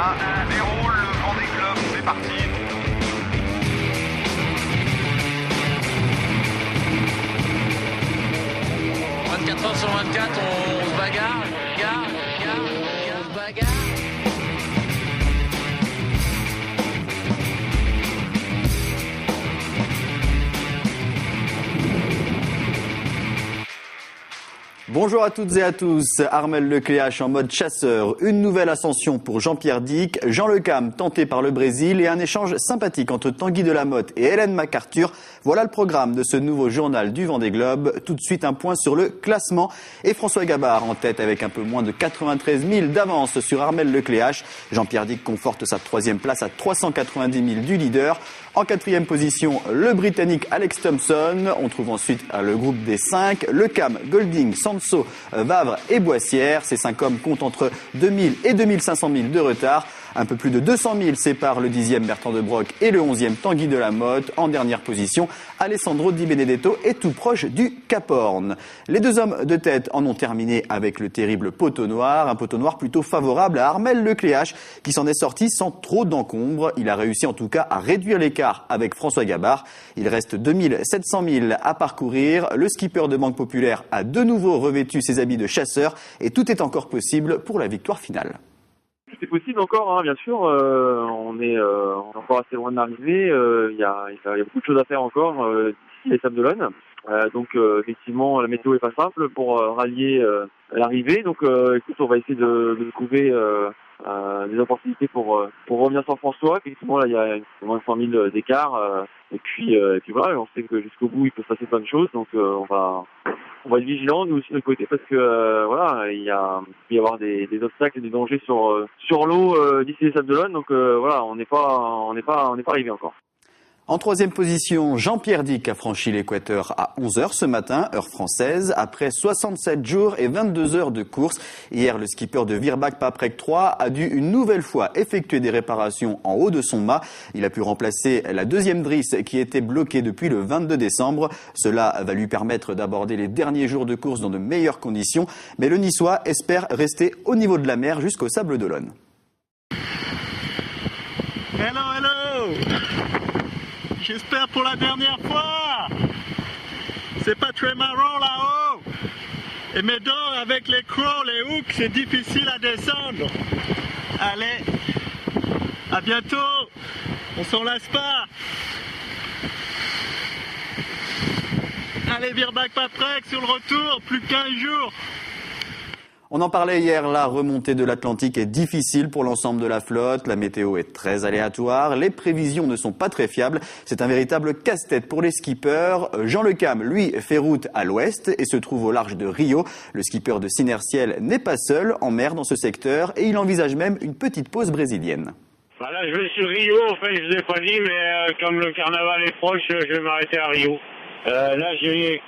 Ça déroule, le Vendée Globe, c'est parti. « 24 heures sur 24, on se bagarre, on se bagarre. » Bonjour à toutes et à tous, Armel Lecléache en mode chasseur, une nouvelle ascension pour Jean-Pierre Dick, Jean Le Cam tenté par le Brésil et un échange sympathique entre Tanguy Delamotte et Hélène MacArthur. Voilà le programme de ce nouveau journal du Vendée Globe. Tout de suite un point sur le classement et François Gabard en tête avec un peu moins de 93 000 d'avance sur Armel Lecléache. Jean-Pierre Dick conforte sa troisième place à 390 000 du leader. En quatrième position, le Britannique Alex Thompson. On trouve ensuite le groupe des 5, Le Cam, Golding, Sanso, Vavre et Boissière. Ces 5 hommes comptent entre 2000 et 2500 000 de retard. Un peu plus de 200 000 séparent le 10e Bertrand de Broc et le 11e Tanguy Delamotte. En dernière position, Alessandro Di Benedetto est tout proche du Cap Horn. Les deux hommes de tête en ont terminé avec le terrible poteau noir. Un poteau noir plutôt favorable à Armel Lecléache qui s'en est sorti sans trop d'encombre. Il a réussi en tout cas à réduire l'écart avec François Gabard. Il reste 2700 000 à parcourir. Le skipper de Banque Populaire a de nouveau revêtu ses habits de chasseur et tout est encore possible pour la victoire finale. C'est possible encore, hein, bien sûr. On est encore assez loin de l'arrivée. Il y a beaucoup de choses à faire encore d'ici les Sables d'Olonne. Donc effectivement, la météo est pas simple pour rallier l'arrivée. Donc écoute, on va essayer de trouver des opportunités pour revenir sur François. Effectivement, là, il y a moins de 100 000 d'écart. Et puis voilà, on sait que jusqu'au bout, il peut se passer plein de choses. Donc on va être vigilants, nous aussi de notre côté, parce que voilà, il peut y avoir des obstacles et des dangers sur l'eau d'ici les Sables d'Olonne. Donc voilà, on n'est pas arrivé encore. En troisième position, Jean-Pierre Dick a franchi l'équateur à 11h ce matin, heure française, après 67 jours et 22 heures de course. Hier, le skipper de Virbac-Paprec 3 a dû une nouvelle fois effectuer des réparations en haut de son mât. Il a pu remplacer la deuxième drisse qui était bloquée depuis le 22 décembre. Cela va lui permettre d'aborder les derniers jours de course dans de meilleures conditions. Mais le Niçois espère rester au niveau de la mer jusqu'au Sables d'Olonne. Hello. J'espère pour la dernière fois. C'est pas très marrant là-haut. Et Médor avec les crocs, les hooks, c'est difficile à descendre. Allez, à bientôt. On s'en lasse pas. Allez, Virbac-Paprec sur le retour, plus de 15 jours. On en parlait hier, la remontée de l'Atlantique est difficile pour l'ensemble de la flotte. La météo est très aléatoire, les prévisions ne sont pas très fiables. C'est un véritable casse-tête pour les skippers. Jean Le Cam, lui, fait route à l'ouest et se trouve au large de Rio. Le skipper de Sinertiel n'est pas seul en mer dans ce secteur et il envisage même une petite pause brésilienne. Voilà, je vais sur Rio, en fait, je ne vous ai pas dit, mais comme le carnaval est proche, je vais m'arrêter à Rio. Là, j'ai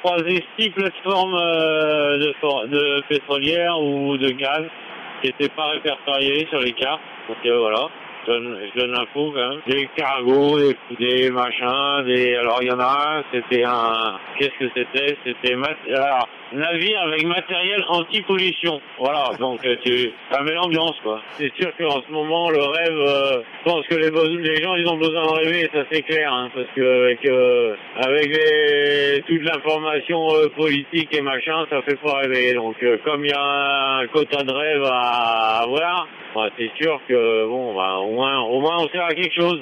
croisé 6 plateformes de pétrolières ou de gaz qui n'étaient pas répertoriées sur les cartes. Donc voilà, je donne l'info quand même. Des cargos, des machins, alors il y en a un, c'était un... Qu'est-ce que c'était? C'était alors, navire avec matériel anti-pollution. Voilà, donc ça met l'ambiance, quoi. C'est sûr qu'en ce moment, le rêve, je pense que les gens, ils ont besoin de rêver, ça c'est clair, hein, parce que avec toute l'information politique et machin, ça fait pas rêver. Donc comme il y a un quota de rêve à avoir, c'est sûr que bon, au moins on sert à quelque chose.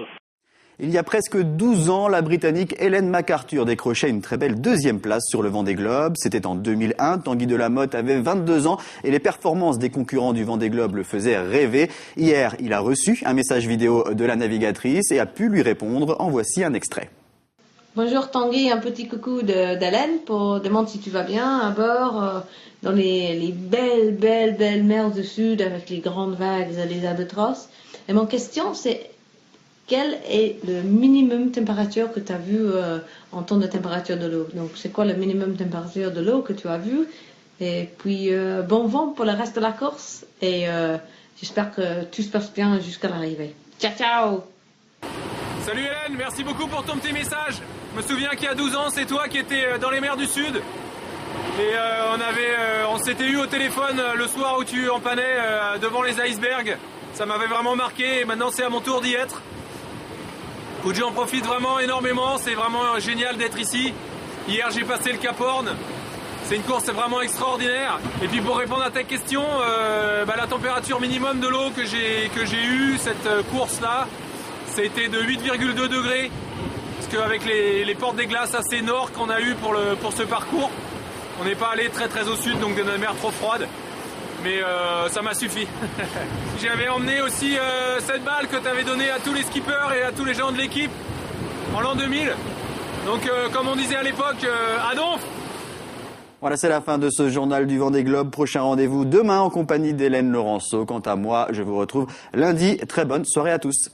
Il y a presque 12 ans, la Britannique Hélène MacArthur décrochait une très belle deuxième place sur le Vendée Globe. C'était en 2001, Tanguy Delamotte avait 22 ans et les performances des concurrents du Vendée Globe le faisaient rêver. Hier, il a reçu un message vidéo de la navigatrice et a pu lui répondre. En voici un extrait. Bonjour Tanguy, un petit coucou d'Hélène pour demander si tu vas bien à bord dans les belles mers du Sud avec les grandes vagues et les albatros. Et mon question c'est quel est le minimum température que tu as vu en temps de température de l'eau? Donc, c'est quoi le minimum température de l'eau que tu as vu? Et puis, bon vent pour le reste de la course. Et j'espère que tout se passe bien jusqu'à l'arrivée. Ciao, ciao! Salut Hélène, merci beaucoup pour ton petit message. Je me souviens qu'il y a 12 ans, c'est toi qui étais dans les mers du Sud. Et on s'était eu au téléphone le soir où tu empannais devant les icebergs. Ça m'avait vraiment marqué et maintenant c'est à mon tour d'y être. Écoute, j'en profite vraiment énormément, c'est vraiment génial d'être ici. Hier j'ai passé le Cap Horn, c'est une course vraiment extraordinaire. Et puis pour répondre à ta question, la température minimum de l'eau que j'ai eue cette course-là, c'était de 8,2 degrés. Parce qu'avec les portes des glaces assez nord qu'on a eu pour ce parcours, on n'est pas allé très très au sud, donc de la mer trop froide. Mais ça m'a suffi. J'avais emmené aussi cette balle que tu avais donnée à tous les skippers et à tous les gens de l'équipe en l'an 2000. Donc comme on disait à l'époque, à donf. Voilà, c'est la fin de ce journal du Vendée Globe. Prochain rendez-vous demain en compagnie d'Hélène Laurenceau. Quant à moi, je vous retrouve lundi. Très bonne soirée à tous.